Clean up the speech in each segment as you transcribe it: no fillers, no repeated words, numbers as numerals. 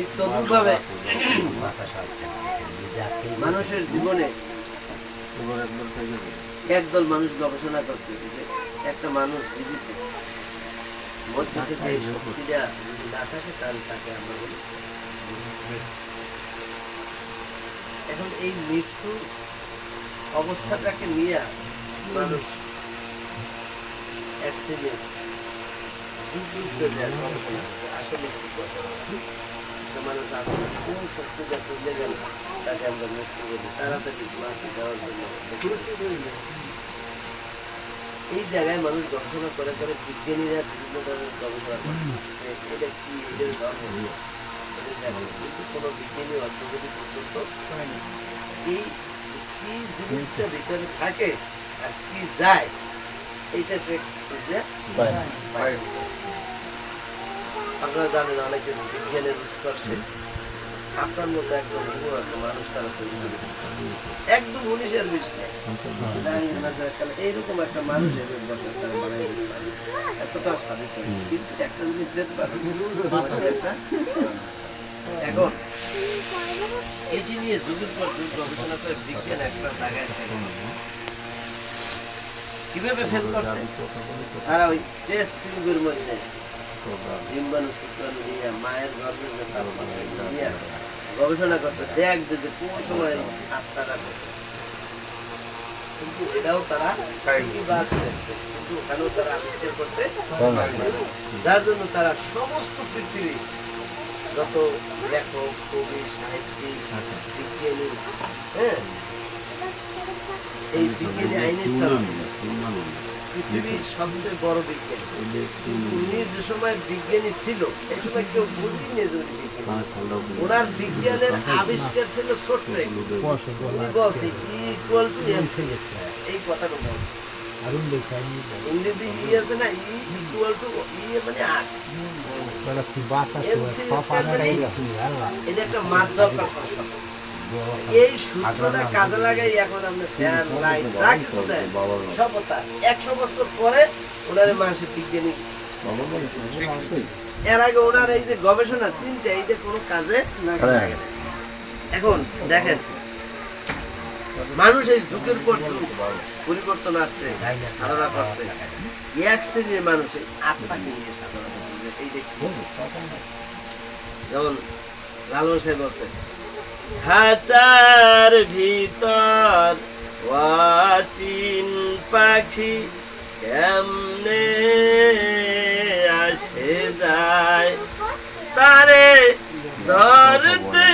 ঠিক তদ্রুপভাবে মানুষের জীবনে একদল মানুষ গবেষণা করছে যে একটা মানুষ জীবিত মধ্য থেকে এই শক্তিটা যদি না থাকে তাহলে তাকে আমরা বলি। এখন এই মৃত্যু অবস্থাটাকে নিয়ে মানুষ এক শ্রেণীর আসলে মানুষ আসলে কোন শক্তিটা চলে গেল তাকে আমরা মৃত্যু বলি, তাড়াতাড়ি মাটি দেওয়ার জন্য। এই জায়গায় মানুষ গবেষণা করে করে বিজ্ঞানীরা বিভিন্ন ধরনের গবেষণা করছে এটা কি, এদের ধর্ম, কিন্তু কোনো বিজ্ঞানী অর্থনীতি পর্যন্ত এই কি জিনিসটা ভিতরে থাকে আর কি যায় এইটা সে খুঁজে পায়। আপনারা জানেন অনেকে বিজ্ঞানের উৎকর্ষে আপনার মতো একদম মানুষ তারা তৈরি করে একদম 19-এর বিষয় এইরকম একটা মানুষ এতটা সাধিত, কিন্তু একটা জিনিস দেখতে পারেন এখন এটি নিয়ে যুগের পর যুগ গবেষণা করে বিজ্ঞান একটা জায়গায় কিভাবে ফেল করছে তারা ওই টেস্ট টিউবের মধ্যে ডিম্বাণু শুক্রাণু দিয়ে মায়ের গর্ভের তাপমাত্রা দিয়ে গবেষণা করছে, দেখবে যে কোন সময় আত্মাটা করছে। কিন্তু এটাও তারা কিন্তু ওখানেও তারা আবিষ্কার করতে যার জন্য তারা সমস্ত পৃথিবী যত লেখক, কবি, সাহিত্যিক, বিজ্ঞানী, হ্যাঁ এই বিজ্ঞানী আইনস্টাইন পৃথিবীর সবচেয়ে বড় বিজ্ঞানী। উনি যে সময় বিজ্ঞানী ছিল এই সময় কেউ বুঝিনি যে উনি বিজ্ঞানী। ওনার বিজ্ঞানের আবিষ্কার ছিল ছোট্ট, উনি বলছে ইকুয়াল টু এমসি, এই কথাটা বলছে। ইংরেজি ই আছে না, ই ইকুয়াল টু ই মানে 8, এমসি মানে এটা একটা মাত্রাকার সংখ্যা। এই সূত্রটা কাজে লাগাই এখন আপনি ফ্যান, লাইট যা কিছু দেন সব তার 100 বছর পরে ওনারে মানুষের বিজ্ঞানী। এর আগে ওনার এই যে গবেষণা চিন্তা এইটা কোনো কাজে লাগে না। এখন দেখেন মানুষ এই যুগের পর যুগ পরিবর্তন আসছে, সাধনা করছে। এক শ্রেণীর মানুষের আত্মাকে নিয়ে সাধনা করছে। এই দেখি যেমন লালন সাহেব বলছে খাঁচার ভিতর ওয়াসিন পাখি কেমনে আসে যায়, তারে ধরতে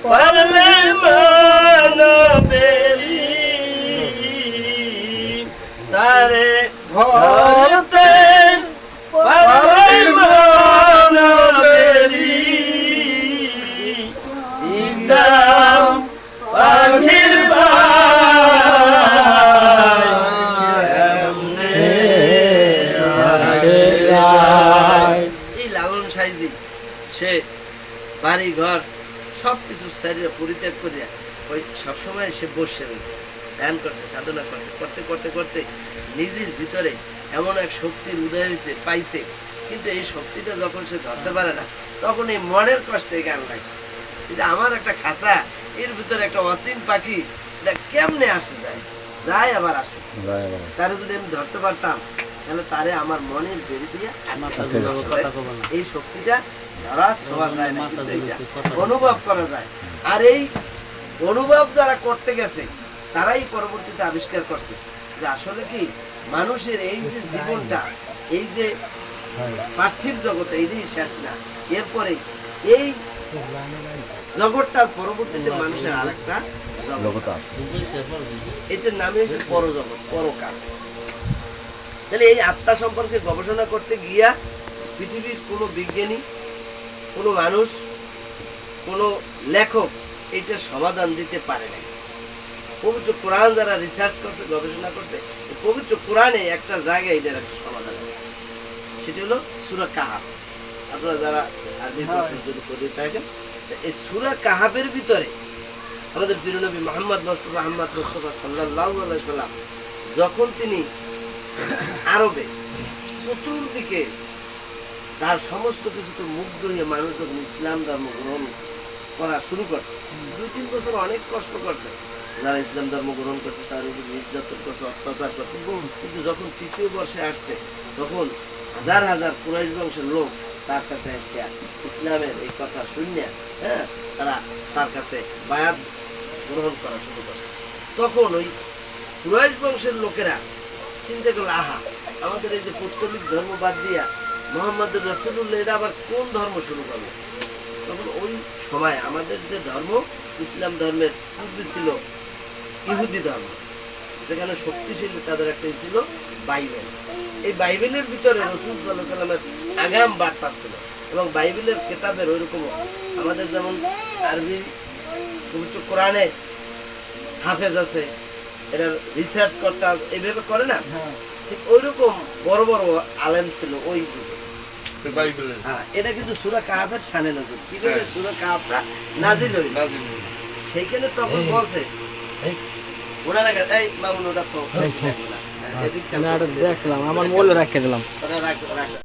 পারলে মানবেরি, তারে ধরতে পারলে মানবেরি, পাখির এই লালন সাইজি সে বাড়ি ঘর সবকিছু শরীরে পরিত্যাগ করিয়া ওই সবসময় সে বসে রয়েছে, ধ্যান করছে, সাধনা করছে, করতে করতে করতে নিজের ভিতরে এমন এক শক্তির উদয় হয়েছে, পাইছে। কিন্তু এই শক্তিটা যখন সে ধরতে পারে না তখন এই মনের কষ্টে গান লাগছে, এটা আমার একটা খাঁচা, এর ভিতরে একটা অসীম পাখি, এটা কেমনে আসে যায়, যায় আবার আসে। তারে যদি আমি ধরতে পারতাম তাহলে তারে আমার মনের বেরি দিয়া এই শক্তিটা ধরা শোয়া যায় না, অনুভব করা যায়। আর এই অনুভব যারা করতে গেছে তারাই পরবর্তীতে আবিষ্কার করছে যে আসলে কি মানুষের এই যে জীবনটা, এই যে পার্থিব জগতে এইটাই শেষ না, এরপরে এই জগৎটার পরবর্তীতে মানুষের আরেকটা জগৎ আছে, এটার নামে হচ্ছে পরজগৎ, পরকাল। তাহলে এই আত্মা সম্পর্কে গবেষণা করতে গিয়া পৃথিবীর কোনো বিজ্ঞানী, কোনো মানুষ, কোনো লেখক এইটার সমাধান দিতে পারে না। পবিত্র কোরআন যারা রিসার্চ করছে, গবেষণা করছে, পবিত্র কোরআনে একটা জায়গায় এটার একটা সমাধান আছে, সেটি হলো সূরা কাহাফ। আপনারা যারা আরবি ভাষা যদি পড়ে থাকেন, এই সূরা কাহাফের ভিতরে আমাদের প্রিয় নবী মুহাম্মদ মুস্তাফা সাল্লাল্লাহু আলাইহি সাল্লাম যখন তিনি আরবে চতুর্দিকে তার সমস্ত কিছু তো মুগ্ধ হয়ে মানুষ যখন ইসলাম ধর্ম গ্রহণ করা শুরু করছে, 2-3 বছর অনেক কষ্ট করছে যারা ইসলাম ধর্ম গ্রহণ করছে, তার উপর নির্যাতন করছে, অত্যাচার করছে, কিন্তু যখন 3য় বর্ষে আসছে তখন হাজার হাজার কুরাইশ বংশের লোক তার কাছে এসে ইসলামের এই কথা শুনে, হ্যাঁ, তারা তার কাছে বায়াত গ্রহণ করা শুরু করে। তখন ওই কুরাইশ বংশের লোকেরা চিন্তা করলো, আহা, আমাদের এই যে পৌত্তলিক ধর্ম বাদ দিয়া মুহাম্মদুর রাসূলুল্লাহ এটা আবার কোন ধর্ম শুরু করলো? তখন ওই সময় আমাদের যে ধর্ম, ইসলাম ধর্মের পূর্বে ছিল ইহুদি ধর্ম, যেখানে শক্তিশালী তাদের একটা ছিল বাইবেল। এই বাইবেলের ভিতরে রাসূল সাল্লাল্লাহু আলাইহি ওয়াসাল্লামের আগাম বার্তা ছিল, এবং বাইবেলের কিতাবের ওইরকম আমাদের যেমন আরবি পবিত্র কোরআনে হাফেজ আছে, এটা রিসার্চ করতে এইভাবে করে না, ঠিক ওইরকম বড় বড় আলেম ছিল ওই যুগে। হ্যাঁ, এটা কিন্তু সূরা কাহাফের শানে নজুল। কিভাবে সূরা কাহাফটা নাজিল হইল সেইখানে তখন বলছে, ওনারা এই মামুন ওটা তো দেখলাম, আমার মোবাইলে রাখতে দিলাম। ওটা রাখ।